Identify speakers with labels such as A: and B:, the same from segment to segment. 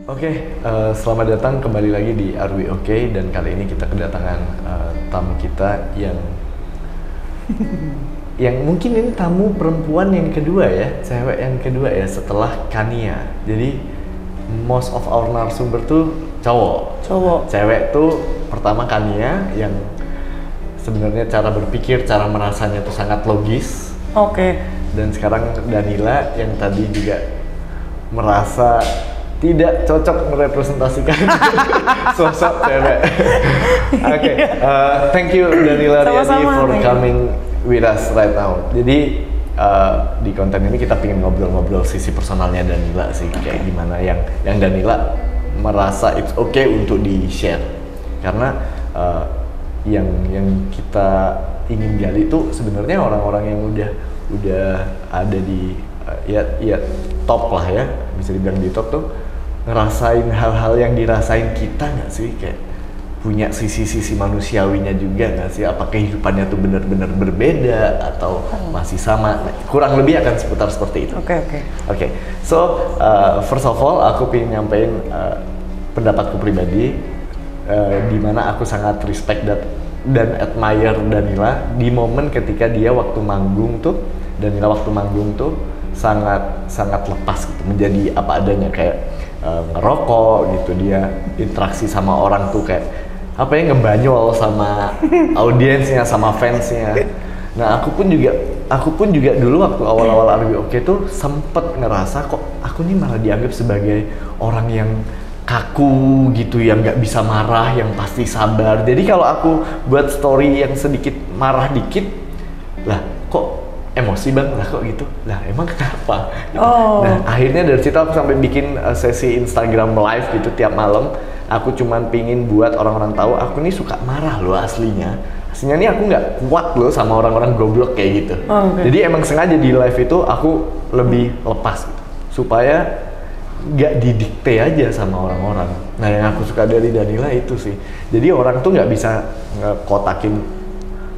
A: Selamat datang kembali lagi di Are We Okay, dan kali ini kita kedatangan tamu kita yang mungkin ini tamu perempuan yang kedua ya, cewek yang kedua ya setelah Kania. Jadi most of our narasumber tuh cowok. Cewek tuh pertama Kania yang sebenarnya cara berpikir, cara merasanya tuh sangat logis. Dan sekarang Danila yang tadi juga merasa tidak cocok merepresentasikan sosok cewek. Thank you Danila Riyadi for coming with us right now. Jadi di konten ini kita pengen ngobrol-ngobrol sisi personalnya Danila sih, kayak gimana yang Danila merasa it's okay untuk di-share. Karena yang kita ingin gali tuh sebenarnya orang-orang yang udah ada di top lah ya, bisa dibilang di top tuh ngerasain hal-hal yang dirasain kita nggak sih, kayak punya sisi-sisi manusiawinya juga nggak sih, apa kehidupannya tuh benar-benar berbeda atau masih sama, kurang lebih akan seputar seperti itu. So first of all aku pengen nyampein pendapatku pribadi, di mana aku sangat respect dan admire Danila di momen ketika dia waktu manggung tuh, Danila waktu manggung tuh sangat lepas gitu, menjadi apa adanya, kayak ngerokok gitu, dia interaksi sama orang tuh kayak apa ya, ngebanyol sama audiensnya, sama fansnya. Nah aku pun juga dulu waktu awal-awal Are We Okay tuh sempet ngerasa kok aku nih malah dianggap sebagai orang yang kaku gitu, yang nggak bisa marah, yang pasti sabar. Jadi kalau aku buat story yang sedikit marah dikit, lah kok emosi bang, lah kok gitu, lah emang kenapa? Gitu. Nah akhirnya dari situ aku sampai bikin sesi Instagram live gitu tiap malam. Aku cuman pingin buat orang-orang tahu aku nih suka marah loh aslinya nih aku nggak kuat loh sama orang-orang goblok kayak gitu. Jadi emang sengaja di live itu aku lebih lepas gitu, supaya nggak didikte aja sama orang-orang. Nah yang aku suka dari Danila itu sih, jadi orang tuh nggak bisa ngekotakin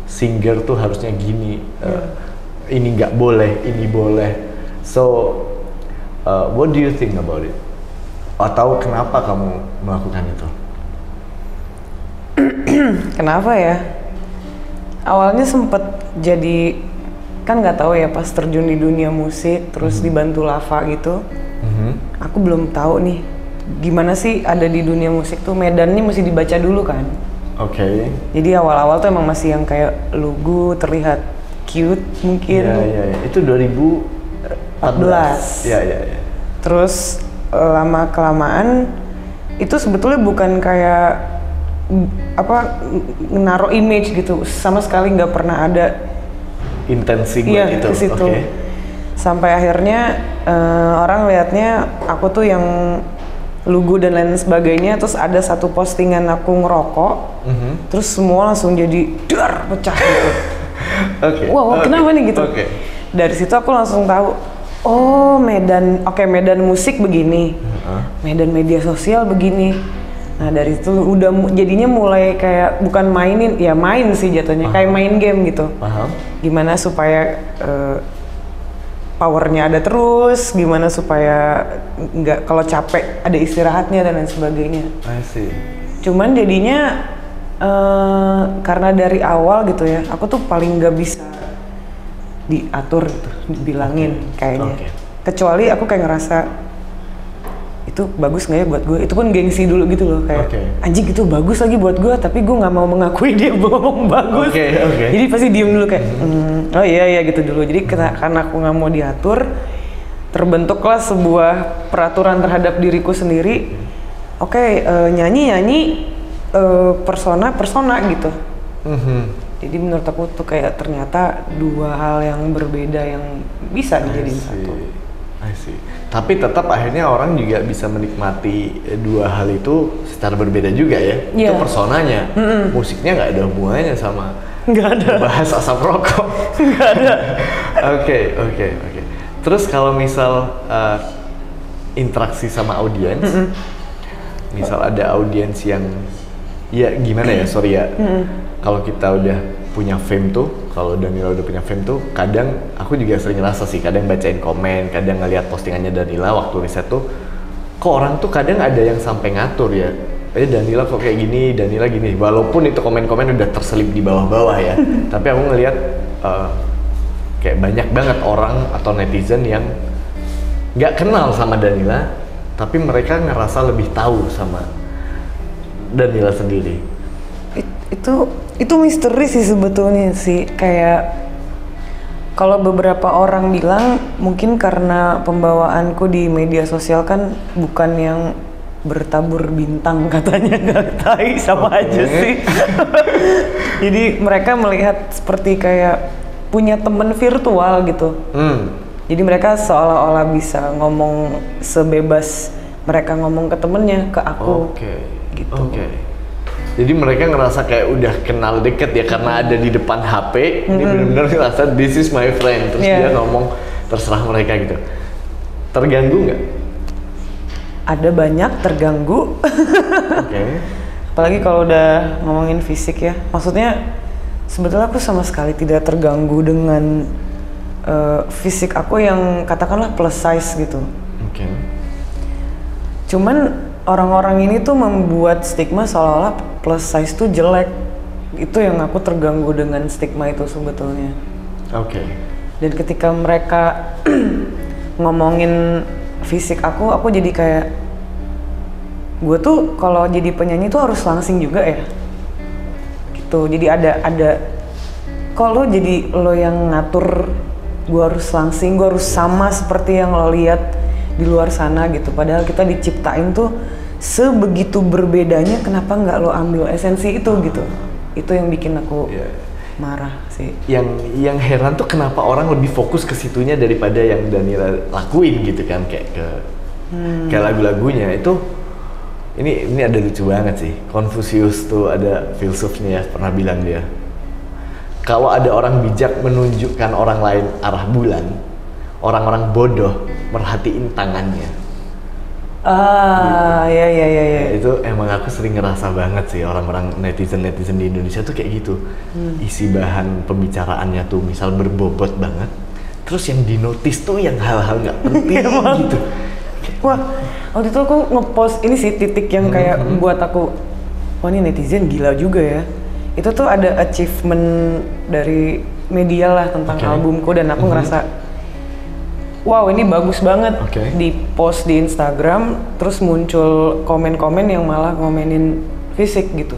A: singer tuh harusnya gini, ini nggak boleh, ini boleh. So what do you think about it? Atau kenapa kamu melakukan itu?
B: Kenapa ya? Awalnya sempet jadi, kan nggak tahu ya, pas terjun di dunia musik terus dibantu Lava gitu. Aku belum tahu nih gimana sih ada di dunia musik tuh, medannya mesti dibaca dulu kan. Jadi awal-awal tuh emang masih yang kayak lugu, terlihat cute mungkin.
A: Itu 2014.
B: Terus lama kelamaan itu sebetulnya bukan kayak apa naruh image gitu, sama sekali nggak pernah ada
A: intensi buat itu.
B: Sampai akhirnya orang lihatnya aku tuh yang lugu dan lain sebagainya, terus ada satu postingan aku ngerokok, terus semua langsung jadi dar pecah gitu. Kenapa nih gitu? Dari situ aku langsung tahu, oh medan musik begini, medan media sosial begini. Nah dari itu udah jadinya mulai kayak bukan main sih jatuhnya, kayak main game gitu. Gimana supaya powernya ada terus, gimana supaya nggak, kalau capek ada istirahatnya dan lain sebagainya. Cuman jadinya karena dari awal gitu ya, aku tuh paling nggak bisa diatur gitu, dibilangin kayaknya. Kecuali aku kayak ngerasa itu bagus nggak ya buat gue, itu pun gengsi dulu gitu loh, kayak anjing itu bagus lagi buat gue, tapi gue nggak mau mengakui dia bohong bagus. Jadi pasti diem dulu kayak oh iya gitu dulu. Jadi karena aku nggak mau diatur, terbentuklah sebuah peraturan terhadap diriku sendiri. Nyanyi persona gitu. Jadi menurut aku tuh kayak ternyata dua hal yang berbeda yang bisa dijadiin satu.
A: Tapi tetap akhirnya orang juga bisa menikmati dua hal itu secara berbeda juga ya. Itu personanya, musiknya nggak ada hubungannya sama bahas asap rokok.
B: Nggak ada.
A: Oke. Terus kalau misal interaksi sama audiens, misal ada audiens yang ya gimana ya, sorry ya, kalau kita udah punya fame tuh, kalau Danila udah punya fame tuh, kadang aku juga sering ngerasa sih, kadang bacain komen, kadang ngeliat postingannya Danila waktu riset tuh, kok orang tuh kadang ada yang sampai ngatur ya. Danila kok kayak gini, Danila gini. Walaupun itu komen-komen udah terselip di bawah-bawah ya. Tapi aku ngelihat kayak banyak banget orang atau netizen yang nggak kenal sama Danila, tapi mereka ngerasa lebih tahu sama Danila sendiri.
B: Itu misteri sih sebetulnya sih. Kayak kalau beberapa orang bilang mungkin karena pembawaanku di media sosial kan bukan yang bertabur bintang katanya, nggak tai sama aja sih. Jadi mereka melihat seperti kayak punya temen virtual gitu. Jadi mereka seolah-olah bisa ngomong sebebas mereka ngomong ke temennya, ke aku. Gitu.
A: Jadi mereka ngerasa kayak udah kenal deket ya karena ada di depan HP. Ini benar-benar ngerasa this is my friend. Terus dia ngomong terserah mereka gitu. Terganggu nggak?
B: Ada banyak terganggu. Apalagi kalau udah ngomongin fisik ya. Maksudnya sebetulnya aku sama sekali tidak terganggu dengan fisik aku yang katakanlah plus size gitu. Cuman orang-orang ini tuh membuat stigma seolah-olah plus size tuh jelek. Itu yang aku terganggu dengan stigma itu sebetulnya. Dan ketika mereka ngomongin fisik aku jadi kayak gue tuh kalau jadi penyanyi tuh harus langsing juga ya gitu. Jadi ada kalau jadi lo yang ngatur gue harus langsing, gue harus sama seperti yang lo lihat di luar sana gitu. Padahal kita diciptain tuh sebegitu berbedanya, kenapa nggak lo ambil esensi itu gitu. Itu yang bikin aku marah sih.
A: Yang heran tuh kenapa orang lebih fokus ke situnya daripada yang Danila lakuin gitu kan, kayak kayak lagu-lagunya itu. Ini ada lucu banget sih. Confucius tuh ada filsufnya ya, pernah bilang dia, kalau ada orang bijak menunjukkan orang lain arah bulan, orang-orang bodoh merhatiin tangannya.
B: Ya.
A: Itu emang aku sering ngerasa banget sih orang-orang netizen di Indonesia tuh kayak gitu. Isi bahan pembicaraannya tuh misal berbobot banget, terus yang dinotis tuh yang hal-hal nggak penting gitu.
B: Wah, waktu itu aku ngepost ini sih titik yang kayak buat aku, wah ini netizen gila juga ya. Itu tuh ada achievement dari media lah tentang albumku dan aku ngerasa wow ini bagus banget. Di post di Instagram terus muncul komen-komen yang malah ngomenin fisik gitu.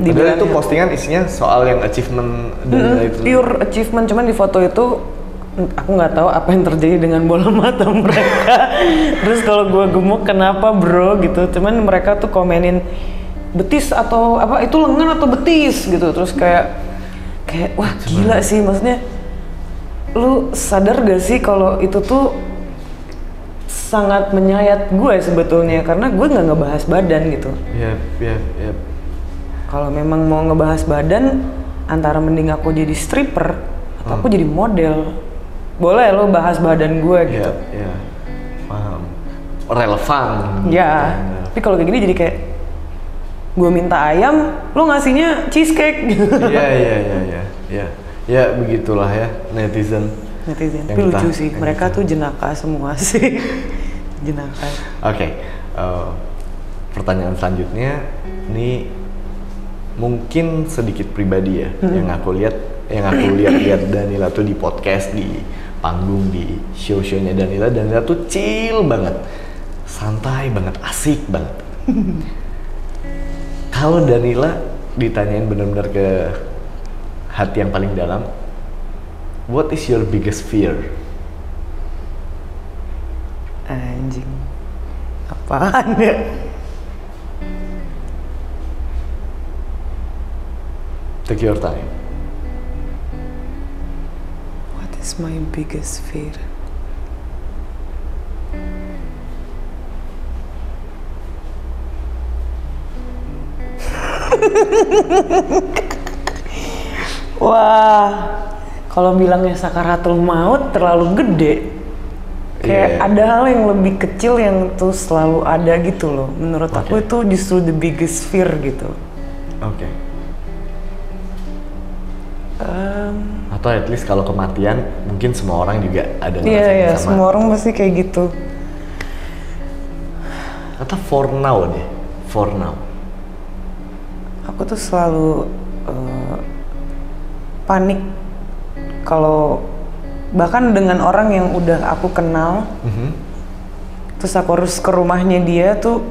A: Padahal itu postingan isinya soal yang achievement itu.
B: Pure achievement, cuman di foto itu aku nggak tahu apa yang terjadi dengan bola mata mereka. Terus kalau gue gemuk kenapa bro gitu. Cuman mereka tuh komenin betis atau apa, itu lengan atau betis gitu. Terus kayak wah gila sih, maksudnya lu sadar gak sih kalau itu tuh sangat menyayat gue sebetulnya, karena gue nggak ngebahas badan gitu. Kalau memang mau ngebahas badan, antara mending aku jadi stripper atau aku jadi model. Boleh lo bahas badan gue gitu.
A: Paham. Relevan.
B: Tapi kalau kayak gini jadi kayak gue minta ayam, lo ngasihnya cheesecake gitu.
A: Ya begitulah ya netizen.
B: Tapi lucu sih, mereka tuh jenaka semua sih. Jenaka.
A: Pertanyaan selanjutnya ini mungkin sedikit pribadi ya. Yang aku lihat Danila tuh di podcast, di panggung, di show-nya Danila tuh chill banget, santai banget, asik banget. Kalau Danila ditanyain benar-benar ke hati yang paling dalam, what is your biggest fear?
B: Anjing, apaan ya?
A: Take your time.
B: What is my biggest fear? Wah, kalau bilangnya sakaratul maut terlalu gede. Kayak ada hal yang lebih kecil yang tuh selalu ada gitu loh. Menurut aku itu justru the biggest fear gitu.
A: Atau at least kalau kematian mungkin semua orang juga ada
B: sama. Semua orang pasti kayak gitu.
A: Atau for now deh, for now.
B: Aku tuh selalu panik kalau bahkan dengan orang yang udah aku kenal, terus aku harus ke rumahnya dia tuh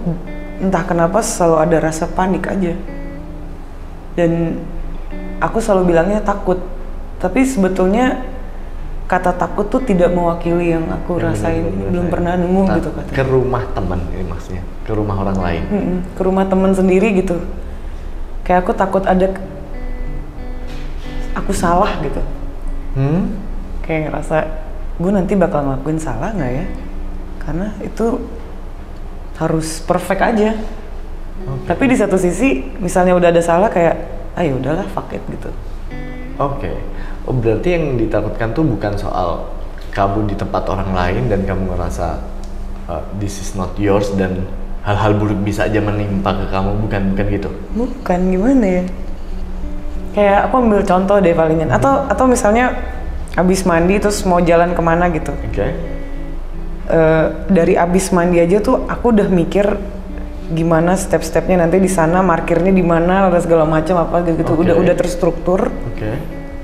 B: entah kenapa selalu ada rasa panik aja. Dan aku selalu bilangnya takut, tapi sebetulnya kata takut tuh tidak mewakili yang aku rasain, belum pernah nemu gitu kata.
A: Ke rumah teman ini maksudnya, ke rumah orang lain.
B: Ke rumah teman sendiri gitu. Kayak aku takut ada aku salah gitu. Kayak ngerasa gue nanti bakal ngelakuin salah nggak ya? Karena itu harus perfect aja. Tapi di satu sisi, misalnya udah ada salah kayak, ayo udahlah fuck it gitu.
A: Oh berarti yang ditakutkan tuh bukan soal kamu di tempat orang lain dan kamu ngerasa this is not yours dan hal-hal buruk bisa aja menimpa ke kamu, bukan gitu?
B: Bukan, gimana ya? Kayak aku ambil contoh deh palingan. Atau misalnya abis mandi terus mau jalan kemana gitu. Dari abis mandi aja tuh aku udah mikir gimana step-stepnya nanti di sana, parkirnya di mana, ada segala macam apa gitu. Udah terstruktur.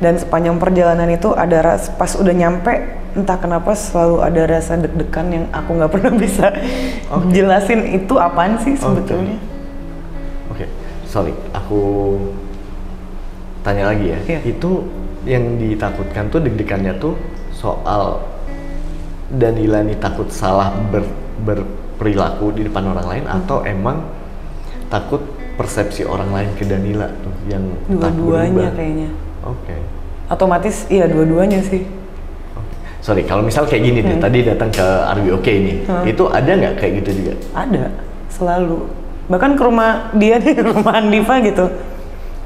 B: Dan sepanjang perjalanan itu ada pas udah nyampe, entah kenapa selalu ada rasa deg-degan yang aku nggak pernah bisa jelasin itu apaan sih sebetulnya.
A: Sorry, aku tanya lagi ya. Itu yang ditakutkan tuh deg-degannya tuh soal Danila nih takut salah berperilaku di depan orang lain, atau emang takut persepsi orang lain ke Danila tuh yang
B: dua-duanya kayaknya. Otomatis iya dua-duanya sih.
A: Sorry, kalau misal kayak gini deh, tadi datang ke Are We Okay nih, itu ada nggak kayak gitu juga?
B: Ada, selalu. Bahkan ke rumah dia nih, rumah Andiva gitu.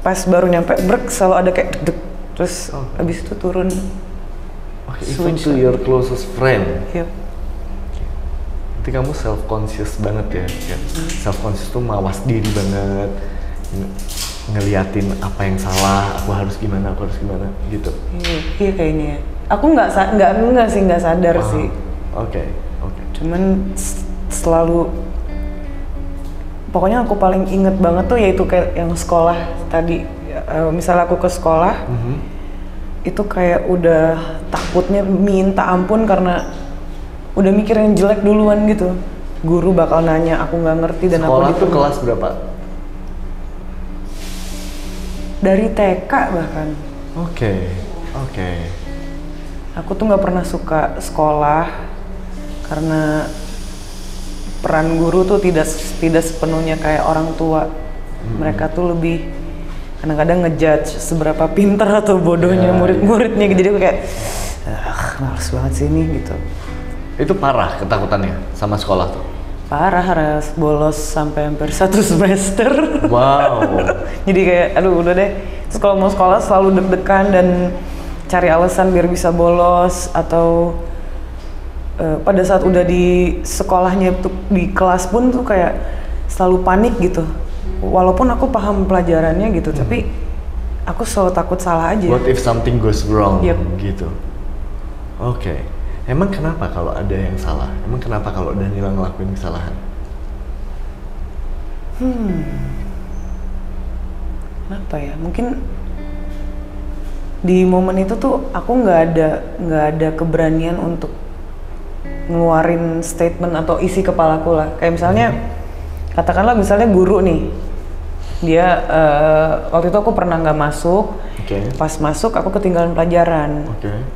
B: Pas baru nyampe, selalu ada kayak deg, terus abis itu turun.
A: Even to your closest friend.
B: Yep.
A: Nanti kamu self conscious banget ya. Self conscious tuh mawas diri banget, ngeliatin apa yang salah, aku harus gimana gitu.
B: Iya kayaknya ya. Aku nggak sadar sih. Cuman selalu, pokoknya aku paling inget banget tuh yaitu kayak yang sekolah tadi. Misalnya aku ke sekolah, itu kayak udah takutnya minta ampun karena udah mikir yang jelek duluan gitu. Guru bakal nanya, aku nggak ngerti dan
A: sekolah
B: aku
A: tuh kelas berapa?
B: Dari TK bahkan.
A: Oke.
B: Aku tuh nggak pernah suka sekolah karena peran guru tuh tidak sepenuhnya kayak orang tua. Mereka tuh lebih kadang-kadang ngejudge seberapa pintar atau bodohnya murid-muridnya. Jadi aku kayak, males banget sih ini gitu.
A: Itu parah ketakutannya sama sekolah tuh?
B: Parah, harus bolos sampai hampir 1 semester.
A: Wow.
B: Jadi kayak, aduh udah deh. Terus kalau mau sekolah selalu deg-degan dan cari alasan biar bisa bolos, atau pada saat udah di sekolahnya tuh, di kelas pun tuh kayak selalu panik gitu. Walaupun aku paham pelajarannya gitu, tapi aku selalu takut salah aja.
A: What if something goes wrong?
B: Yep.
A: Gitu. Emang kenapa kalau ada yang salah? Emang kenapa kalau Danila ngelakuin kesalahan?
B: Kenapa ya? Mungkin di momen itu tuh aku nggak ada keberanian untuk ngeluarin statement atau isi kepalaku lah. Kayak misalnya, katakanlah misalnya guru nih, dia waktu itu aku pernah nggak masuk. Pas masuk aku ketinggalan pelajaran.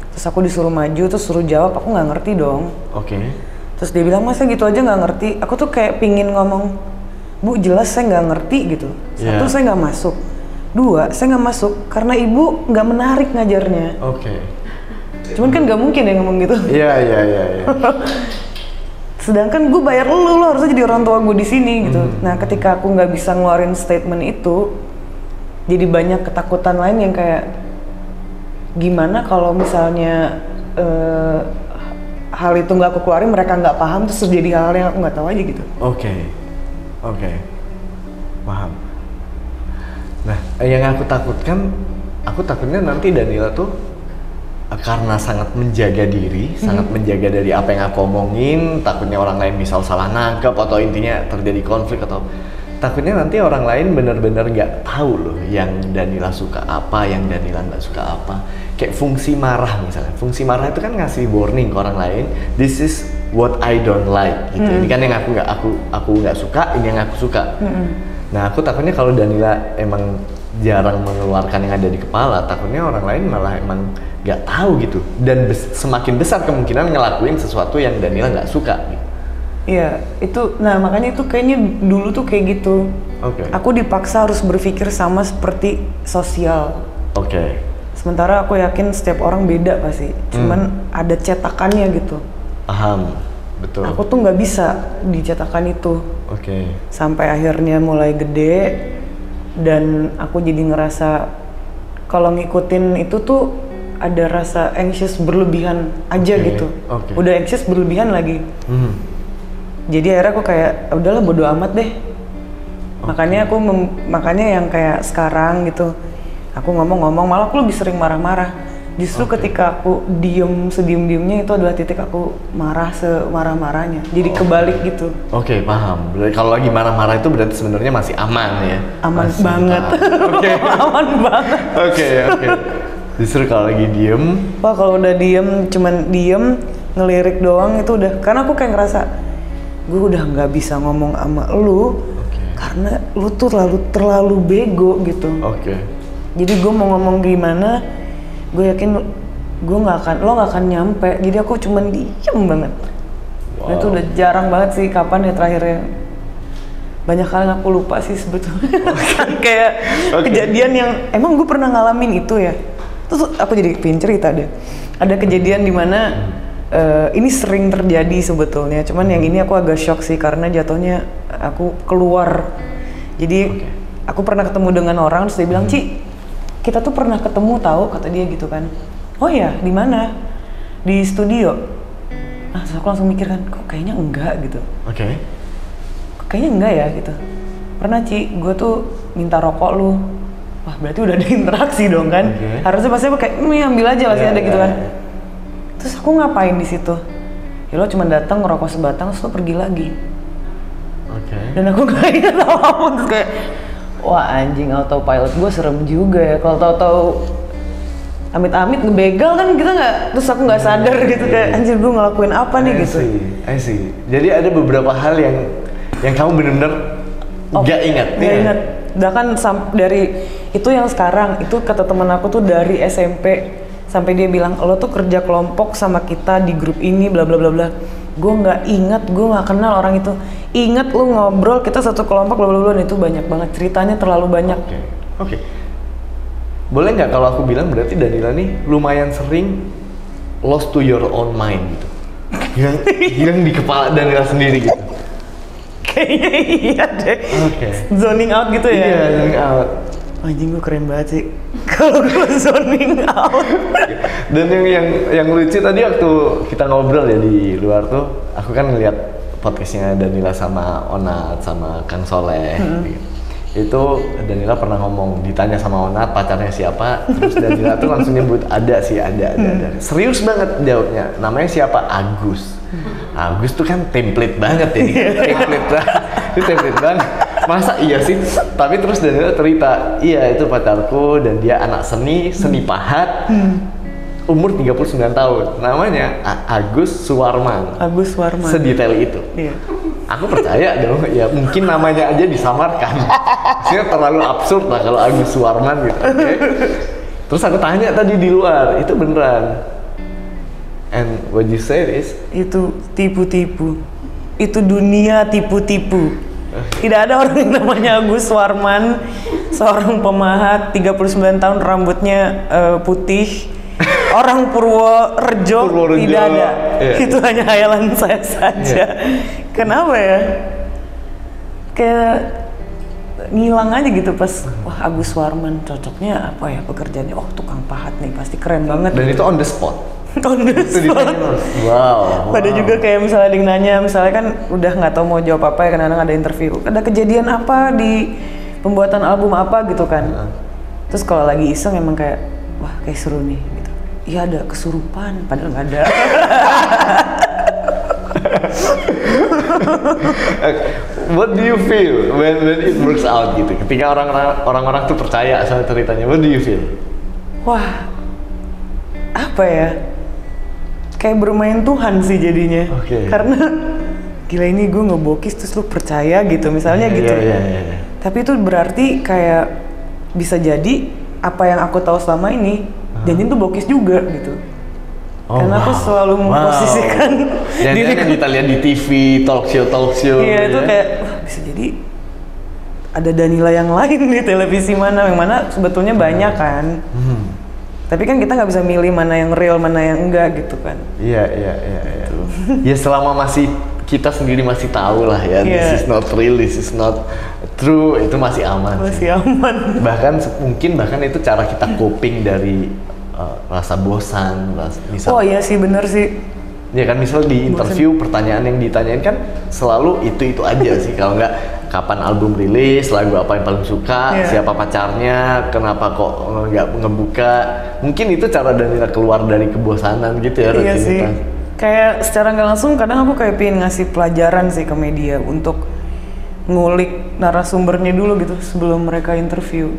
B: Terus aku disuruh maju, terus suruh jawab, aku nggak ngerti dong. Terus dia bilang, masa gitu aja nggak ngerti? Aku tuh kayak pingin ngomong, Bu jelas saya nggak ngerti gitu. 1, saya nggak masuk. 2, saya nggak masuk karena ibu nggak menarik ngajarnya. Cuman kan nggak mungkin ya ngomong gitu.
A: Iya.
B: Sedangkan gue bayar lu harusnya jadi orang tua gue di sini gitu. Nah ketika aku nggak bisa ngeluarin statement itu, jadi banyak ketakutan lain yang kayak gimana kalau misalnya hal itu nggak aku keluarin, mereka nggak paham, terus jadi hal yang aku nggak tahu aja gitu.
A: Oke. Paham. Nah, yang aku takutnya nanti Danila tuh karena sangat menjaga diri, sangat menjaga dari apa yang aku omongin, takutnya orang lain misal salah nangkep atau intinya terjadi konflik atau takutnya nanti orang lain benar-benar nggak tahu loh yang Danila suka apa, yang Danila nggak suka apa. Kayak fungsi marah misalnya, fungsi marah itu kan ngasih warning ke orang lain, this is what I don't like gitu. Ini kan yang aku nggak suka, ini yang aku suka. Nah aku takutnya kalau Danila emang jarang mengeluarkan yang ada di kepala, takutnya orang lain malah emang nggak tahu gitu, dan semakin besar kemungkinan ngelakuin sesuatu yang Danila nggak suka gitu.
B: Iya, itu, nah makanya itu kayaknya dulu tuh kayak gitu. Aku dipaksa harus berpikir sama seperti sosial. Sementara aku yakin setiap orang beda pasti, cuman ada cetakannya gitu.
A: Paham, betul.
B: Aku tuh nggak bisa di cetakan itu. Sampai akhirnya mulai gede, dan aku jadi ngerasa kalau ngikutin itu tuh ada rasa anxious berlebihan aja gitu. Udah anxious berlebihan lagi. Jadi akhirnya aku kayak udahlah bodo amat deh. Makanya yang kayak sekarang gitu, aku ngomong-ngomong malah aku lebih sering marah-marah. Justru ketika aku diem sediem-diemnya itu adalah titik aku marah semarah-marahnya. Jadi kebalik gitu.
A: Paham. Kalau lagi marah-marah itu berarti sebenarnya masih aman ya?
B: Aman banget. Aman banget.
A: Justru kalau lagi diem?
B: Wah kalau udah diem, cuman diem, ngelirik doang itu udah, karena aku kayak ngerasa gue udah nggak bisa ngomong sama lu karena lu tuh terlalu bego gitu. Jadi gue mau ngomong gimana, gue yakin lo nggak akan nyampe. Jadi aku cuman diem banget. Nah, itu udah jarang banget sih. Kapan ya terakhirnya? Banyak hal yang aku lupa sih sebetulnya. Kayak kejadian yang emang gue pernah ngalamin itu ya. Terus aku jadi pengen cerita deh. Ada kejadian di mana ini sering terjadi sebetulnya. Cuman yang ini aku agak shock sih karena jatuhnya aku keluar. Jadi aku pernah ketemu dengan orang, terus dia bilang, "Ci, kita tuh pernah ketemu tahu," kata dia gitu kan. "Oh ya, di mana?" "Di studio." Nah, terus aku langsung mikir kan, kok kayaknya enggak gitu. Kok kayaknya enggak ya gitu. "Pernah, Ci, gue tuh minta rokok lu." Wah, berarti udah ada interaksi dong kan. Harusnya pasti aku kayak, ambil aja pasti ada gitu kan. Terus aku ngapain di situ? Ya lo cuma datang ngerokok sebatang, terus lo pergi lagi. Dan aku gak ingat apapun, terus kayak, wah anjing, autopilot gue serem juga ya. Kalau tahu-tahu amit-amit ngebegal kan kita nggak, terus aku nggak sadar gitu kayak anjir gue ngelakuin apa nih gitu.
A: I see. Jadi ada beberapa hal yang kamu benar-benar nggak ingat.
B: Nggak ingat. Bahkan dari itu yang sekarang itu kata teman aku tuh dari SMP sampai dia bilang lo tuh kerja kelompok sama kita di grup ini bla bla bla bla. Gue nggak ingat, gue nggak kenal orang itu. Ingat lu ngobrol kita satu kelompok bla bla bla, itu banyak banget ceritanya, terlalu banyak.
A: Boleh nggak kalau aku bilang berarti Danila nih lumayan sering lost to your own mind gitu, hilang di kepala Danila sendiri gitu.
B: Kayaknya iya deh. Zoning out gitu ya?
A: Iya, zoning out.
B: Anjing gue keren banget sih kalau gue zoning out.
A: Dan yang lucu tadi waktu kita ngobrol ya di luar tuh, aku kan ngeliat podcastnya Danila sama Onat sama Kang Soleh. Itu Danila pernah ngomong, ditanya sama Onat pacarnya siapa, terus Danila tuh langsung nyebut ada. Serius banget jawabnya, namanya siapa? Agus. Agus tuh kan template banget ya, itu template banget. Masa iya sih? Tapi terus Danila cerita, iya itu pacarku dan dia anak seni pahat, umur 39 tahun, namanya Agus Suwarman.
B: Agus Suwarman.
A: Sedetail itu.
B: Iya.
A: Aku percaya dong, ya mungkin namanya aja disamarkan. Maksudnya terlalu absurd lah kalau Agus Suwarman gitu. Terus aku tanya tadi di luar, itu beneran? And what you say is?
B: Itu tipu-tipu. Itu dunia tipu-tipu. Tidak ada orang yang namanya Agus Suwarman, seorang pemahat 39 tahun, rambutnya putih, orang Purworejo, tidak ada. Itu hanya khayalan saya saja. Kenapa ya? Kayak ngilang aja gitu pas, wah Agus Suwarman cocoknya apa ya pekerjaannya? Oh tukang pahat nih, pasti keren banget.
A: Dan itu on the spot.
B: On the spot.
A: Wow.
B: Pada juga kayak misalnya ada yang nanya, misalnya kan udah nggak tahu mau jawab apa ya, kadang-kadang ada interview, ada kejadian apa di pembuatan album apa gitu kan. Terus kalau lagi iseng emang kayak, wah kayak seru nih gitu. iya ada kesurupan, padahal nggak ada.
A: What do you feel when it works out gitu? Ketika orang-orang tuh percaya sama ceritanya, what do you feel?
B: Wah, apa ya? Kayak bermain Tuhan sih jadinya. Karena gila ini gue ngebokis terus lu percaya gitu, misalnya gitu.
A: Yeah.
B: Tapi itu berarti kayak bisa jadi apa yang aku tahu selama ini, janjian tuh bokis juga gitu. Karena aku selalu memposisikan
A: diri yang kita lihat di TV, talk show.
B: Iya, itu kayak bisa jadi ada Danila yang lain di televisi mana, yang mana sebetulnya banyak kan. Tapi kan kita nggak bisa milih mana yang real, mana yang enggak gitu kan.
A: Iya. Ya selama masih kita sendiri masih tahu lah ya, this is not real, this is not true, itu masih aman.
B: Aman.
A: Bahkan itu cara kita coping dari rasa bosan, misal.
B: Oh iya sih, bener sih.
A: Ya kan, misal di interview pertanyaan yang ditanyain kan selalu itu aja sih. Kalau nggak kapan album rilis, lagu apa yang paling suka, siapa pacarnya, kenapa kok nggak ngebuka. Mungkin itu cara Danila keluar dari kebosanan gitu ya.
B: Iya sih. Kayak secara nggak langsung kadang aku kayak pengen ngasih pelajaran sih ke media untuk ngulik narasumbernya dulu gitu sebelum mereka interview.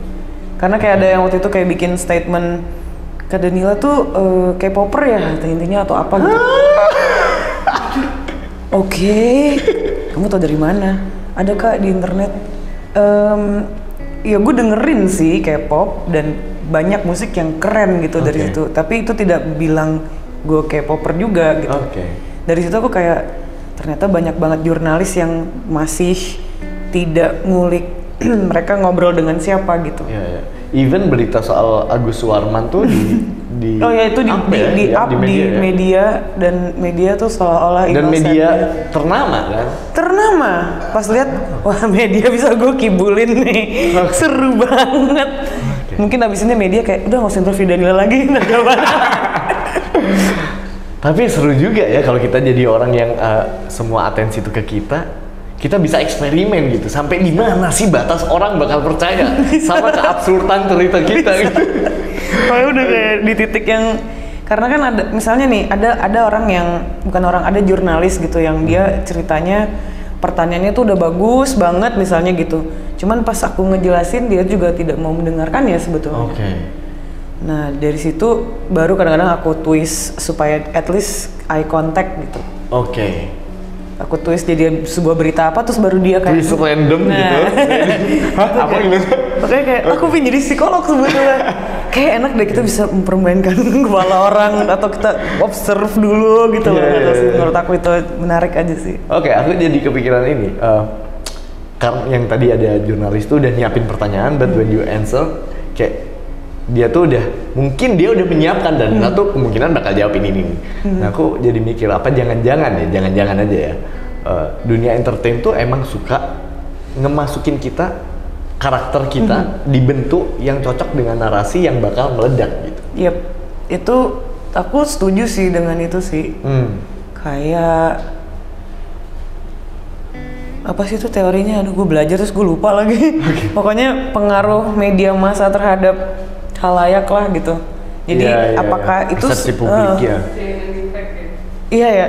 B: Karena kayak ada yang waktu itu kayak bikin statement, Kak Danila tuh K-popper ya intinya atau apa gitu. Oke, kamu tau dari mana? Ada Kak di internet. Ya gue dengerin sih K-pop dan banyak musik yang keren gitu dari situ. Tapi itu tidak bilang gue K-popper juga gitu. Dari situ aku kayak ternyata banyak banget jurnalis yang masih tidak ngulik mereka ngobrol dengan siapa gitu.
A: Even berita soal Agus Suwarman tuh di
B: oh ya itu di media dan media tuh seolah-olah
A: dan media ternama kan? Ternama.
B: Pas lihat wah media bisa gue kibulin nih. Seru banget. Mungkin abis ini media kayak udah nggak usah interview Danila lagi.
A: Tapi seru juga ya kalau kita jadi orang yang semua atensi itu ke kita bisa eksperimen gitu. Sampai di mana sih batas orang bakal percaya sama keabsurdan cerita kita gitu.
B: Soalnya udah kayak di titik yang, karena kan ada misalnya nih ada orang yang ada jurnalis gitu yang dia ceritanya pertanyaannya tuh udah bagus banget misalnya gitu. Cuman pas aku ngejelasin dia juga tidak mau mendengarkan ya sebetulnya. Nah dari situ baru kadang-kadang aku twist supaya at least eye contact gitu. Aku twist jadi sebuah berita apa terus baru dia kayak
A: twist random gitu. Apa gitu?
B: Makanya kayak aku pengen jadi psikolog sebetulnya. Kayak enak deh kita bisa mempermainkan kepala orang atau kita observe dulu gitu loh. Menurut aku itu menarik aja sih.
A: Aku jadi kepikiran ini. Karena yang tadi ada jurnalis tuh udah nyiapin pertanyaan, but when you answer kayak dia tuh mungkin dia udah menyiapkan dan tuh kemungkinan bakal jawab ini. Nah aku jadi mikir apa jangan-jangan aja ya, dunia entertain tuh emang suka ngemasukin karakter kita dibentuk yang cocok dengan narasi yang bakal meledak gitu.
B: Itu aku setuju sih dengan itu sih. Kayak apa sih itu teorinya? Aduh gue belajar terus gue lupa lagi. Pokoknya pengaruh media massa terhadap halayak lah gitu. Jadi apakah itu
A: persepsi publik ya?
B: Iya ya.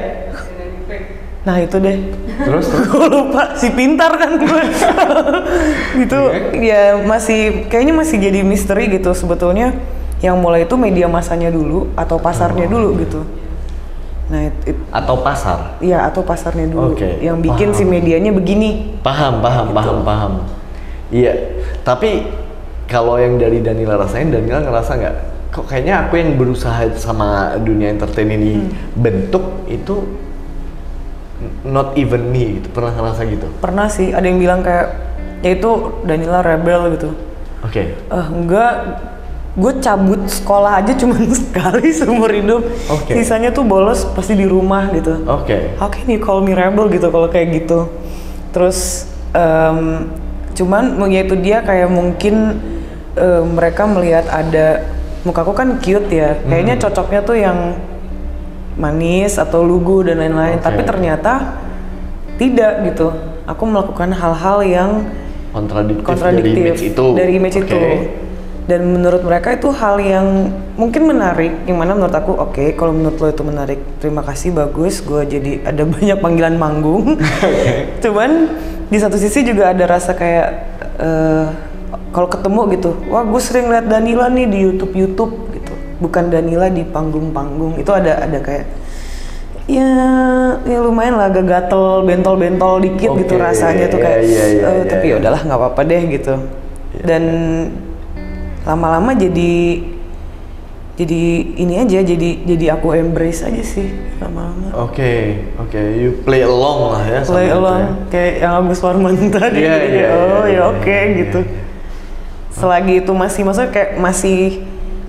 B: Nah itu deh.
A: Terus?
B: Gue lupa, si pintar kan gue. Gitu ya kayaknya masih jadi misteri gitu sebetulnya. Yang mulai itu media massanya dulu atau pasarnya dulu gitu. Nah
A: atau pasar?
B: Iya atau pasarnya dulu. Yang bikin si medianya begini.
A: Paham. Iya. Tapi kalau yang dari Danila rasain, Danila ngerasa nggak? Kok kayaknya aku yang berusaha sama dunia entertain ini bentuk itu not even me gitu. Pernah ngerasa gitu?
B: Pernah sih, ada yang bilang kayak ya itu Danila rebel gitu. Enggak, gue cabut sekolah aja cuma sekali seumur hidup. Sisanya tuh bolos pasti di rumah gitu. How can you call me rebel gitu kalau kayak gitu? Terus cuman yaitu dia kayak mungkin mereka melihat ada mukaku kan cute ya, kayaknya cocoknya tuh yang manis atau lugu dan lain-lain. Tapi ternyata tidak gitu. Aku melakukan hal-hal yang kontradiktif dari image itu. Dan menurut mereka itu hal yang mungkin menarik, yang mana menurut aku oke, kalau menurut lo itu menarik, terima kasih, bagus, gue jadi ada banyak panggilan manggung. Cuman di satu sisi juga ada rasa kayak kalau ketemu gitu, wah gue sering liat Danila nih di YouTube gitu, bukan Danila di panggung-panggung. Itu ada kayak ya lumayan lah, agak gatel, bentol dikit gitu rasanya tuh kayak tapi ya udahlah nggak apa-apa deh gitu. Dan lama-lama jadi ini aja, jadi aku embrace aja sih lama-lama.
A: Oke, you play along lah ya.
B: Play along, kayak yang Agus Warman tadi. Oke gitu. Selagi itu maksudnya kayak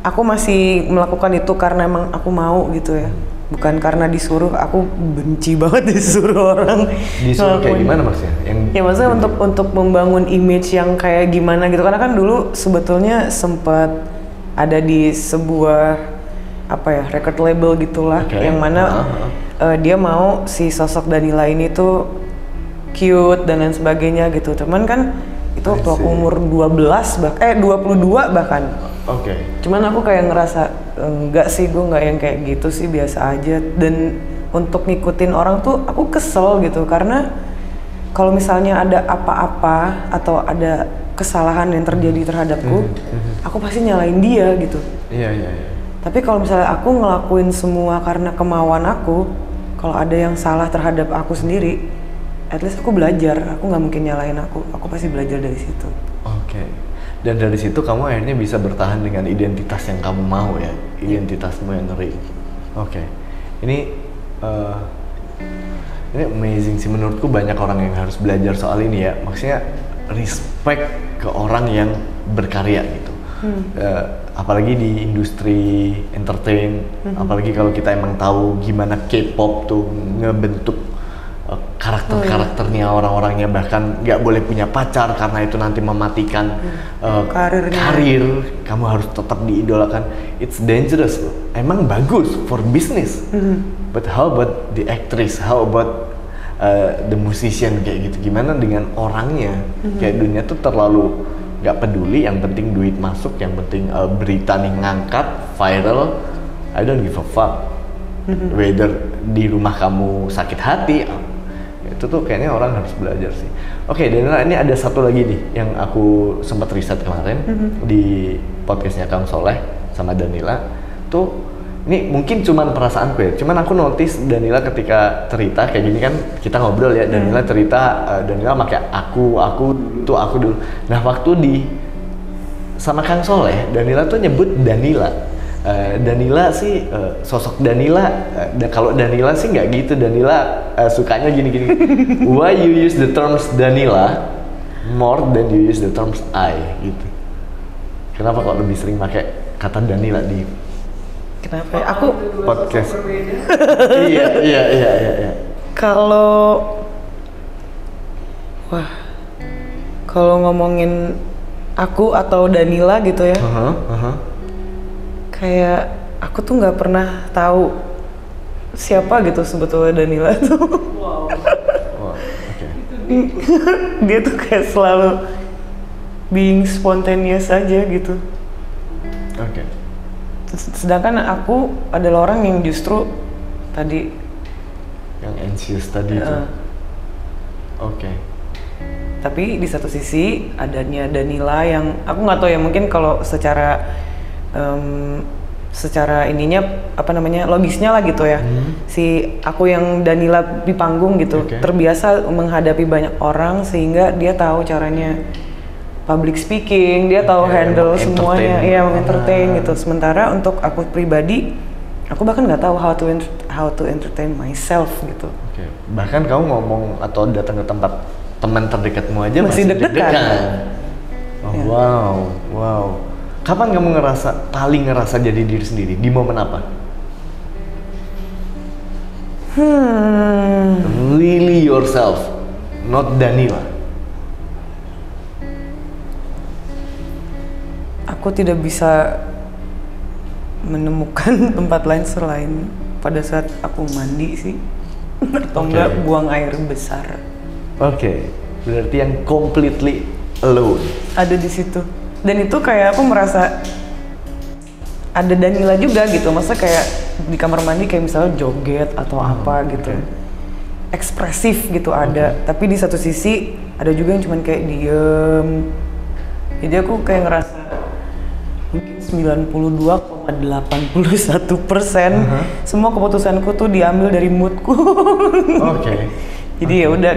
B: aku masih melakukan itu karena emang aku mau gitu ya. Bukan karena disuruh, aku benci banget disuruh orang.
A: Disuruh kayak gimana maksudnya?
B: Ya maksudnya untuk membangun image yang kayak gimana gitu. Karena kan dulu sebetulnya sempat ada di sebuah record label gitulah, yang mana dia mau si sosok Danila ini tuh cute dan lain sebagainya gitu. Cuman kan itu waktu aku umur 22 bahkan. Cuman aku kayak ngerasa enggak sih, gue nggak yang kayak gitu sih, biasa aja. Dan untuk ngikutin orang tuh aku kesel gitu, karena kalau misalnya ada apa-apa atau ada kesalahan yang terjadi terhadapku, aku pasti nyalain dia gitu. Iya. Tapi kalau misalnya aku ngelakuin semua karena kemauan aku, kalau ada yang salah terhadap aku sendiri, at least aku belajar. Aku nggak mungkin nyalain aku pasti belajar dari situ.
A: Dan dari situ kamu akhirnya bisa bertahan dengan identitas yang kamu mau ya, identitasmu yang real. Ini amazing sih, menurutku banyak orang yang harus belajar soal ini ya. Maksudnya respect ke orang yang berkarya gitu. Apalagi di industri entertain, apalagi kalau kita emang tahu gimana K-pop tuh ngebentuk karakternya orang-orangnya, bahkan nggak boleh punya pacar karena itu nanti mematikan karir. Kamu harus tetap diidolakan. It's dangerous loh. Emang bagus for business, but how about the actress? How about the musician kayak gitu? Gimana dengan orangnya? Kayak dunia tuh terlalu nggak peduli. Yang penting duit masuk, yang penting berita nih ngangkat viral. I don't give a fuck. Whether di rumah kamu sakit hati. Itu tuh kayaknya orang harus belajar sih. Danila, ini ada satu lagi nih yang aku sempat riset kemarin di podcastnya Kang Soleh sama Danila. Tuh ini mungkin cuman perasaanku ya, cuman aku notice Danila ketika cerita kayak gini kan, kita ngobrol ya, Danila cerita, Danila pakai aku dulu. Nah waktu sama Kang Soleh, Danila tuh nyebut Danila. Danila sih sosok Danila, kalau Danila sih nggak gitu. Danila sukanya gini. Why you use the terms Danila more than you use the terms I gitu? Kenapa kok lebih sering pakai kata Danila di
B: Kenapa? Aku
A: podcast. Iya.
B: Kalau ngomongin aku atau Danila gitu ya. Kayak aku tuh nggak pernah tahu siapa gitu sebetulnya Danila tuh. Dia tuh kayak selalu being spontaneous aja gitu. Sedangkan aku adalah orang yang justru tadi
A: yang anxious tadi itu.
B: Tapi di satu sisi adanya Danila yang aku nggak tahu ya, mungkin kalau secara ininya logisnya lah gitu ya. Si aku yang Danila di panggung gitu terbiasa menghadapi banyak orang sehingga dia tahu caranya public speaking, dia tahu handle semuanya, mengentertain gitu. Sementara untuk aku pribadi, aku bahkan nggak tahu how to entertain myself gitu.
A: Bahkan kamu ngomong atau datang ke tempat teman terdekatmu aja masih deg-degan. Wow. Kapan kamu paling ngerasa jadi diri sendiri? Di momen apa? Really yourself, not Danila.
B: Aku tidak bisa menemukan tempat lain selain pada saat aku mandi sih. Atau enggak buang air besar.
A: Berarti yang completely alone.
B: Ada di situ. Dan itu kayak aku merasa ada Danila juga gitu, masa kayak di kamar mandi kayak misalnya joget atau apa gitu, ekspresif gitu ada, tapi di satu sisi ada juga yang cuman kayak diem. Jadi aku kayak ngerasa mungkin 92,81% semua keputusanku tuh diambil dari moodku. Jadi ya udah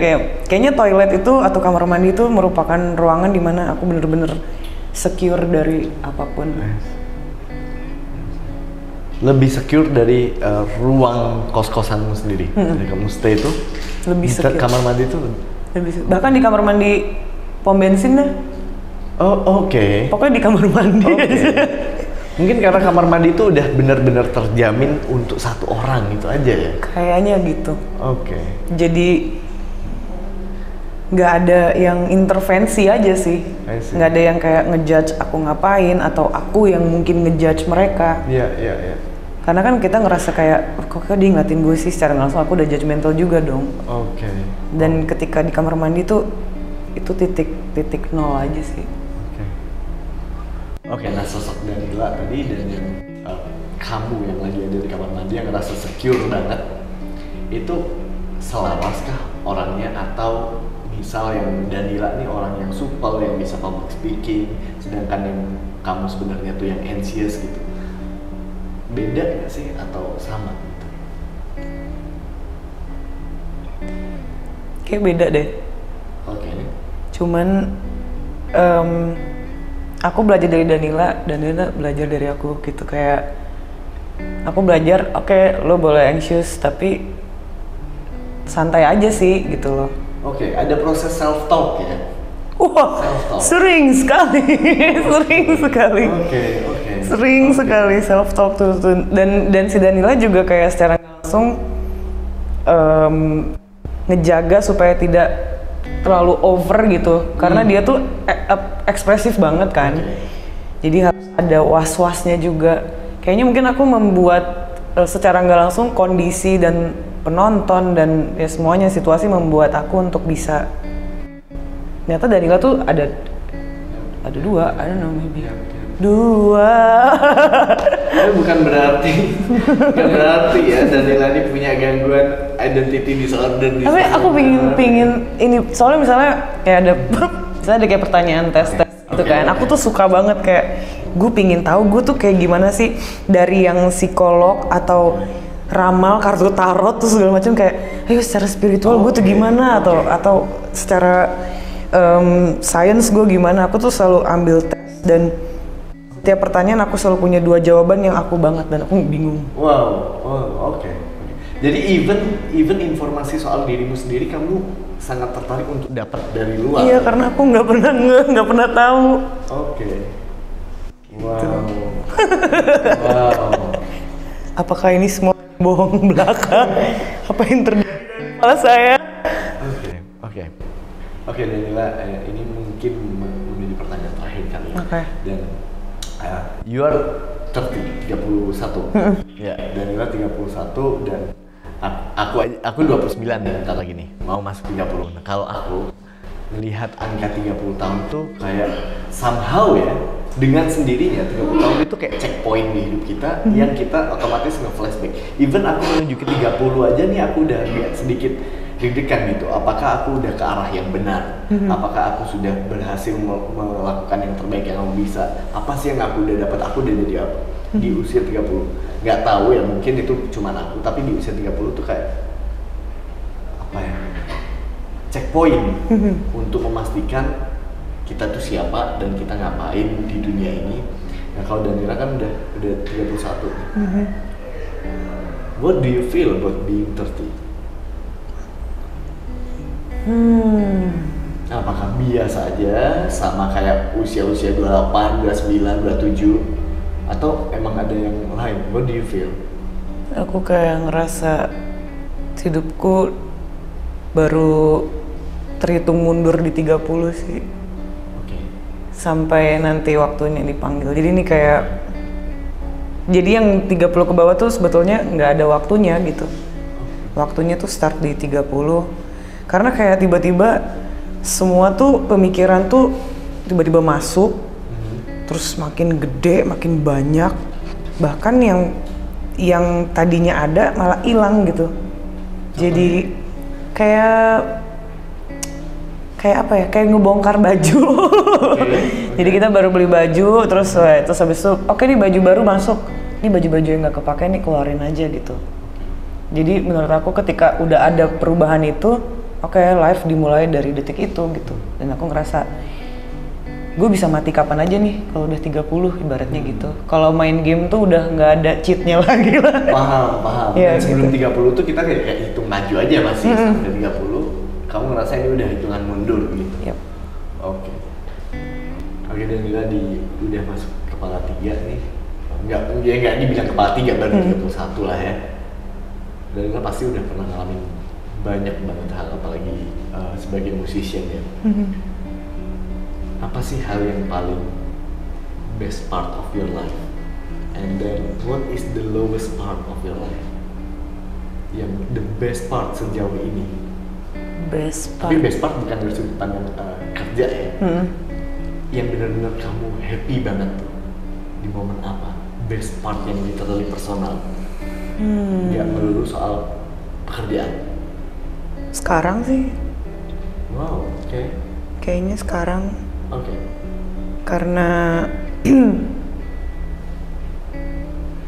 B: kayaknya toilet itu atau kamar mandi itu merupakan ruangan dimana aku bener-bener secure dari apapun.
A: Lebih secure dari ruang kos-kosanmu sendiri. Dari kamu stay itu lebih secure. Kamar mandi itu
B: lebih bahkan di kamar mandi pom bensin dah. Pokoknya di kamar mandi.
A: Mungkin karena kamar mandi itu udah benar-benar terjamin untuk satu orang itu aja ya.
B: Kayaknya gitu. Jadi nggak ada yang intervensi aja sih. Nggak ada yang kayak ngejudge aku ngapain atau aku yang mungkin ngejudge mereka.
A: Iya.
B: Karena kan kita ngerasa kayak kok dia ngeliatin gue sih, secara langsung aku udah judgmental juga dong. Dan ketika di kamar mandi tuh itu titik nol aja sih.
A: Nah sosok Danila tadi dan yang kamu yang lagi ada di kamar mandi yang ngerasa secure banget, itu selaraskah orangnya, atau misal yang Danila nih orang yang supel yang bisa public speaking, sedangkan yang kamu sebenarnya tuh yang anxious gitu, beda nggak sih atau sama gitu?
B: Kayak beda deh. Cuman aku belajar dari Danila belajar dari aku gitu, kayak aku belajar lo boleh anxious tapi santai aja sih gitu loh.
A: Ada proses self talk ya.
B: Wah, sering sekali. Sering sekali self talk tuh. Dan si Danila juga kayak secara langsung ngejaga supaya tidak terlalu over gitu, karena dia tuh ekspresif banget kan. Jadi harus ada was-wasnya juga. Kayaknya mungkin aku membuat secara nggak langsung kondisi dan penonton dan ya semuanya situasi membuat aku untuk bisa. Ternyata Danila tuh ada dua, I don't know, maybe dua.
A: Bukan berarti ya Danila ini punya gangguan identity disorder.
B: Tapi aku pingin ini, soalnya misalnya kayak ada kayak pertanyaan tes gitu kan. Aku tuh suka banget kayak gue pingin tahu gue tuh kayak gimana sih dari yang psikolog atau ramal kartu tarot tuh segala macam, kayak ayo secara spiritual gue tuh gimana atau secara science gue gimana. Aku tuh selalu ambil tes dan setiap pertanyaan aku selalu punya 2 jawaban yang aku banget dan aku bingung.
A: Jadi even informasi soal dirimu sendiri kamu sangat tertarik untuk dapat dari luar.
B: Iya, karena aku nggak pernah tahu. Apakah ini semua bohong belaka? Apa yang terjadi di kepala saya?
A: Danila, ini mungkin menjadi pertanyaan terakhir kali ya. Dan you are 31. Ya, Danila 31 dan aku 29 bentar lagi nih, mau masuk 30. Nah, kalau aku melihat angka 30 tahun tuh kayak somehow ya, dengan sendirinya 30 tahun itu kayak checkpoint di hidup kita yang kita otomatis nge-flashback. Even aku menuju ke 30 aja nih aku udah lihat sedikit deg-degan gitu. Apakah aku udah ke arah yang benar? Apakah aku sudah berhasil melakukan yang terbaik yang aku bisa? Apa sih yang aku udah dapat? Aku udah jadi apa? Di usia 30. Nggak tahu ya, mungkin itu cuma aku, tapi di usia 30 tuh kayak apa ya? Checkpoint untuk memastikan kita tuh siapa dan kita ngapain di dunia ini. Nah, kalau Danila kan udah 31. What do you feel about being 30? Apakah biasa aja sama kayak usia-usia 28, 29, 27, atau emang ada yang lain? What do you feel?
B: Aku kayak ngerasa hidupku baru terhitung mundur di 30 sih. Sampai nanti waktunya dipanggil. Jadi ini kayak, jadi yang 30 ke bawah tuh sebetulnya nggak ada waktunya gitu. Waktunya tuh start di 30. Karena kayak tiba-tiba semua tuh pemikiran tuh tiba-tiba masuk. terus makin gede, makin banyak, bahkan yang tadinya ada malah hilang gitu. Jadi kayak apa ya, kayak ngebongkar baju. Jadi kita baru beli baju, terus habis itu oke, nih baju baru masuk, ini baju-baju yang nggak kepake nih keluarin aja gitu. Jadi menurut aku ketika udah ada perubahan itu, oke, live dimulai dari detik itu gitu. Dan aku ngerasa gue bisa mati kapan aja nih kalau udah 30 ibaratnya gitu. Kalau main game tuh udah nggak ada cheatnya lagi lah.
A: Paham.
B: Ya,
A: dan sebelum
B: gitu.
A: 30 tuh kita kayak hitung maju aja masih. Sampai 30 kamu ngerasa ini udah hitungan mundur gitu.
B: Yep.
A: Oke, dan Nila udah masuk kepala 3 nih. Enggak dibilang kepala 3, baru 31 lah ya. Dan Nila pasti udah pernah ngalamin banyak banget hal, apalagi sebagai musician ya. Apa sih hal yang paling best part of your life? And then what is the lowest part of your life? Yang the best part sejauh ini.
B: Best part.
A: Tapi best part bukan dari sudut pandang kerja ya. Yang benar-benar kamu happy banget tuh. Di momen apa? Best part yang literally personal. Nggak melulu soal pekerjaan.
B: Sekarang sih.
A: Wow, oke.
B: Kayaknya sekarang.
A: Oke.
B: Karena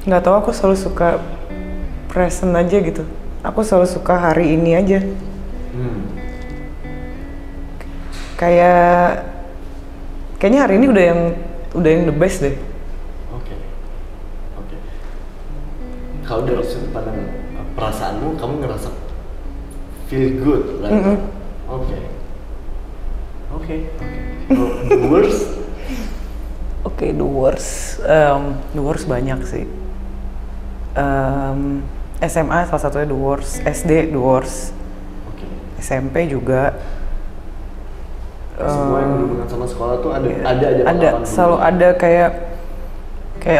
B: nggak tahu, aku selalu suka present aja gitu. Aku selalu suka hari ini aja. Kayaknya hari ini udah yang the best deh.
A: Oke. Kalau dari sudut pandang perasaanmu, kamu ngerasa feel good, right? Oke. The worst?
B: Oke, the worst banyak sih. SMA salah satunya the worst, SD the worst, SMP juga.
A: Semua yang berhubungan sama sekolah tuh ada aja.
B: Ada, selalu ada kayak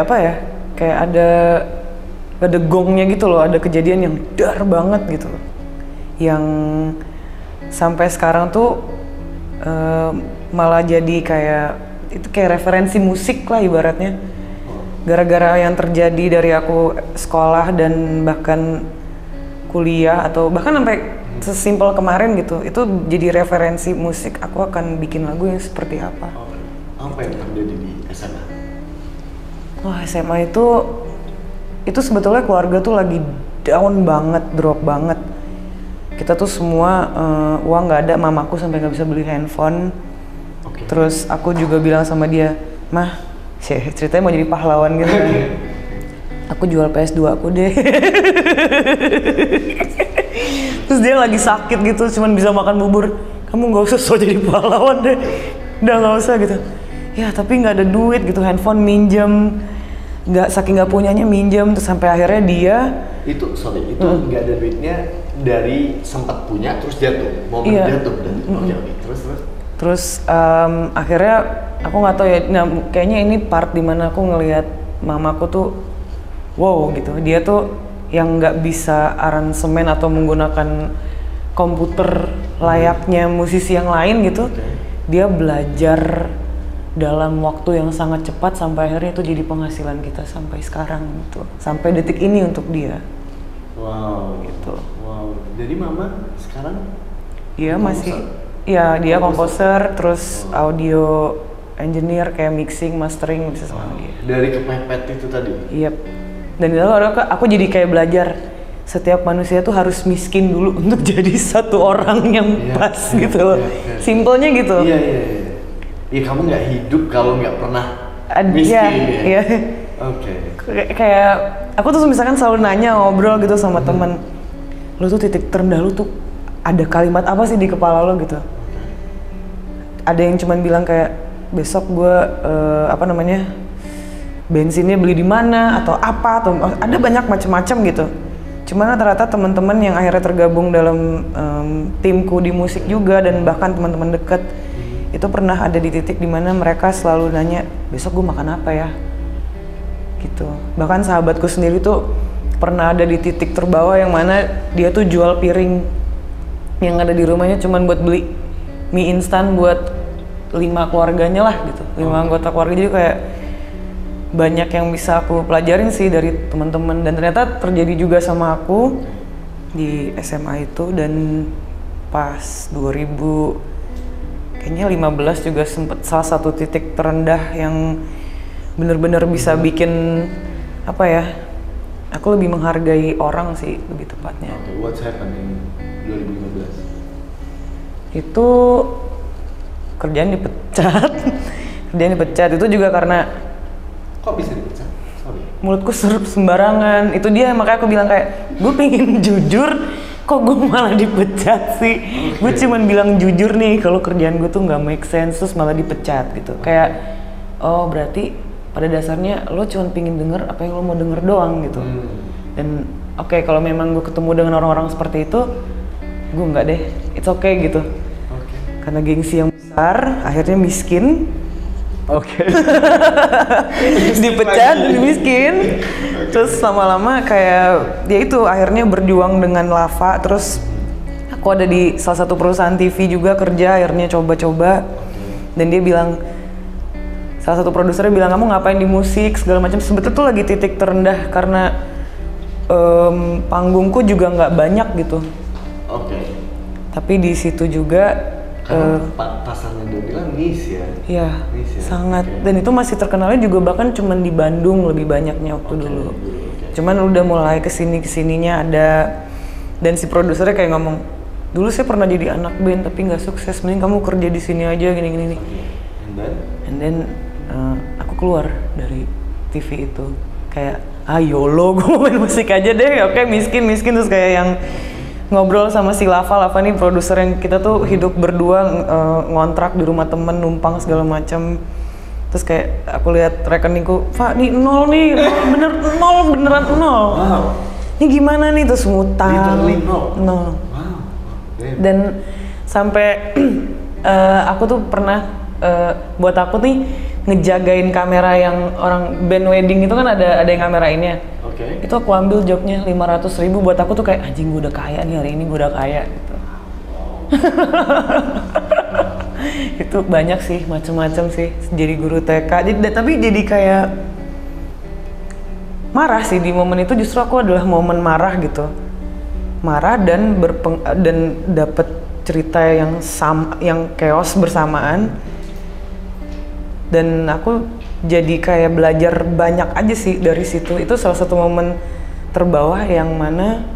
B: apa ya? Kayak ada gongnya gitu loh, ada kejadian yang dar banget gitu, yang sampai sekarang tuh malah jadi kayak referensi musik lah ibaratnya. Gara-gara yang terjadi dari aku sekolah dan bahkan kuliah atau bahkan sampai sesimpel kemarin gitu, itu jadi referensi musik. Aku akan bikin lagu yang seperti apa.
A: Apa yang terjadi di SMA?
B: Wah, SMA itu sebetulnya keluarga tuh lagi down banget, drop banget. Kita tuh semua uang nggak ada, mamaku sampai nggak bisa beli handphone. Terus aku juga bilang sama dia, "Mah, ceritanya mau jadi pahlawan gitu kan." Aku jual PS2 aku deh. Terus dia lagi sakit gitu, cuman bisa makan bubur. Kamu nggak usah sok jadi pahlawan deh, udah nggak usah gitu. Ya tapi nggak ada duit gitu, handphone minjem, saking nggak punyanya minjem. Terus sampai akhirnya dia
A: itu nggak ada duitnya dari sempat punya terus jatuh, jatuh dan
B: terus akhirnya aku nggak tahu ya. Nah kayaknya ini part dimana aku ngelihat mamaku tuh wow gitu. Dia tuh yang nggak bisa aransemen atau menggunakan komputer layaknya musisi yang lain gitu. Dia belajar dalam waktu yang sangat cepat sampai akhirnya itu jadi penghasilan kita sampai sekarang gitu, sampai detik ini untuk dia.
A: Wow
B: gitu.
A: Wow, jadi mama sekarang
B: iya masih, ya dia komposer terus audio engineer kayak mixing, mastering bisa sama dia.
A: Dari kepepet itu tadi?
B: Iya. Dan lalu aku jadi kayak belajar setiap manusia tuh harus miskin dulu untuk jadi satu orang yang pas gitu loh. Simpelnya gitu.
A: Iya. Iya, kamu nggak hidup kalau nggak pernah miskin ya. Oke.
B: Kayak aku tuh misalkan selalu nanya, ngobrol gitu sama temen, lo tuh titik terendah lo tuh ada kalimat apa sih di kepala lo gitu. Ada yang cuman bilang kayak besok gue bensinnya beli di mana atau apa, atau ada banyak macam-macam gitu. Cuman rata-rata teman-teman yang akhirnya tergabung dalam timku di musik juga dan bahkan teman-teman deket itu pernah ada di titik dimana mereka selalu nanya besok gue makan apa ya gitu. Bahkan sahabatku sendiri tuh pernah ada di titik terbawah yang mana dia tuh jual piring yang ada di rumahnya cuman buat beli mie instan buat 5 keluarganya lah gitu, 5 anggota keluarga. Jadi kayak banyak yang bisa aku pelajarin sih dari teman-teman, dan ternyata terjadi juga sama aku di SMA itu. Dan pas 2015 juga sempet salah satu titik terendah yang bener-bener bisa bikin apa ya, aku lebih menghargai orang sih lebih tepatnya.
A: Okay, what's happening 2015?
B: Itu kerjaan dipecat. Kerjaan dipecat itu juga karena
A: kok bisa dipecat? Sorry.
B: Mulutku sembarangan. Itu dia, makanya aku bilang kayak gue pengen jujur, kok gue malah dipecat sih. Okay. Gue cuman bilang jujur nih kalau kerjaan gue tuh nggak make sense, terus malah dipecat gitu. Kayak oh berarti pada dasarnya lo cuma pengen denger apa yang lo mau denger doang gitu. Dan oke, kalau memang gue ketemu dengan orang-orang seperti itu, gue nggak deh, it's okay gitu. Karena gengsi yang besar, akhirnya miskin. Dipecat, miskin. Terus lama-lama kayak ya itu, akhirnya berjuang dengan lava. Terus aku ada di salah satu perusahaan TV juga kerja, akhirnya coba-coba. Dan dia bilang, salah satu produsernya bilang, kamu ngapain di musik segala macam. Sebetulnya tuh lagi titik terendah karena panggungku juga nggak banyak gitu. Tapi di situ juga
A: pasarnya Danila niche ya?
B: Iya, sangat. Dan itu masih terkenalnya juga bahkan cuman di Bandung lebih banyaknya waktu dulu. Cuman udah mulai kesininya ada. Dan si produsernya kayak ngomong, dulu saya pernah jadi anak band tapi nggak sukses, mending kamu kerja di sini aja gini-gini. And then aku keluar dari TV itu kayak YOLO, gue mau main musik aja deh. Oke, miskin terus kayak yang ngobrol sama si Lava nih produser yang kita tuh hidup berdua, ngontrak di rumah temen, numpang segala macam. Terus kayak aku lihat rekeningku, Pak nih nol nih, beneran nol.
A: Wow.
B: Ini gimana nih, terus ngutang nol.
A: Wow.
B: Dan sampai aku tuh pernah buat aku nih ngejagain kamera yang orang band wedding itu kan ada yang kamerainnya. Itu aku ambil jobnya 500.000 buat aku tuh kayak anjing, gue udah kaya nih hari ini, gue udah kaya gitu. Itu banyak sih, macem-macem sih jadi guru TK. Tapi jadi kayak marah sih di momen itu. Justru aku adalah momen marah gitu, marah dan dapet cerita yang chaos bersamaan. Dan aku jadi kayak belajar banyak aja sih dari situ. Itu salah satu momen terbawah yang mana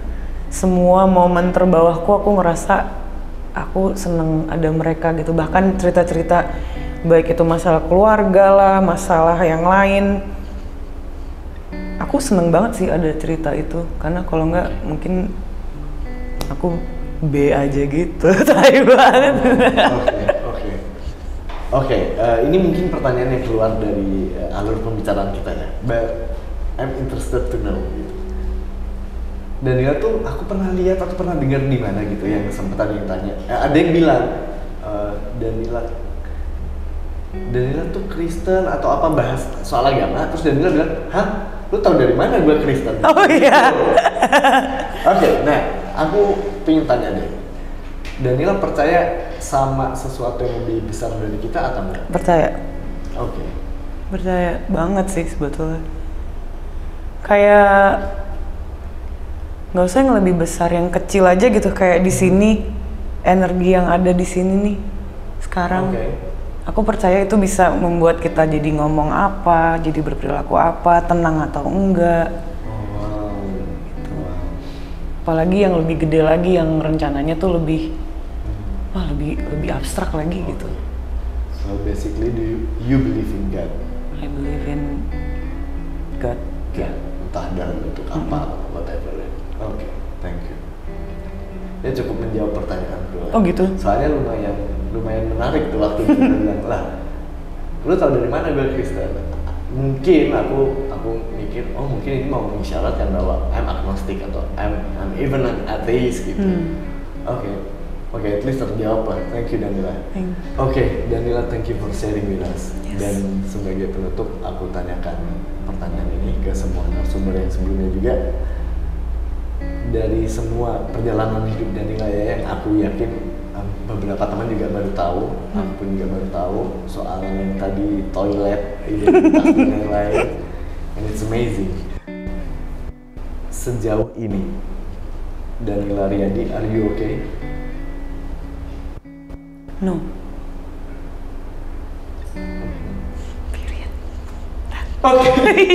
B: semua momen terbawahku aku ngerasa aku seneng ada mereka gitu. Bahkan cerita-cerita baik itu masalah keluarga lah, masalah yang lain, aku seneng banget sih ada cerita itu. Karena kalau nggak mungkin aku B aja gitu. Tai banget.
A: Oke, ini mungkin pertanyaan yang keluar dari alur pembicaraan kita ya. But I'm interested to know gitu. Danila tuh aku pernah lihat atau pernah dengar di mana gitu yang sempat ada yang tanya. Ada yang bilang Danila tuh Kristen atau apa, bahas soal agama. Terus Danila bilang, hah? Lu tahu dari mana gue Kristen?
B: Oh iya.
A: Oke, nah aku pengen tanya deh. Danila percaya sama sesuatu yang lebih besar dari kita atau enggak?
B: Percaya.
A: Oke.
B: Percaya banget sih sebetulnya. Kayak nggak usah yang lebih besar, yang kecil aja gitu. Kayak di sini, energi yang ada di sini nih sekarang. Aku percaya itu bisa membuat kita jadi ngomong apa, jadi berperilaku apa, tenang atau enggak. Gitu. Apalagi yang lebih gede lagi, yang rencananya tuh lebih abstrak lagi gitu.
A: So basically, do you believe in God?
B: I believe in God.
A: Ya, entah dalam bentuk apa, whatever. Oke, thank you. Dia cukup menjawab pertanyaanku.
B: Oh gitu?
A: Soalnya lumayan menarik tuh waktu dia bilang, lah, lu tahu dari mana gue Kristen? Mungkin aku mikir, oh mungkin ini mau mengisyaratkan bahwa I'm agnostic atau I'm even an atheist gitu. Oke, at least terjawab lah. Thank you Danila. Oke, Danila, thank you for sharing with us.
B: Yes.
A: Dan sebagai penutup, aku tanyakan pertanyaan ini ke semua narasumber yang sebelumnya juga. Dari semua perjalanan hidup Danila ya, yang aku yakin beberapa teman juga baru tahu, aku pun juga baru tahu soal yang tadi toilet, identitas dan lain-lain. And it's amazing. Sejauh ini, Danila Riyadi, are you okay?
B: No.
A: Okay.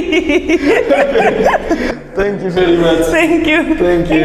A: Thank you very much.
B: Thank you.
A: Thank you.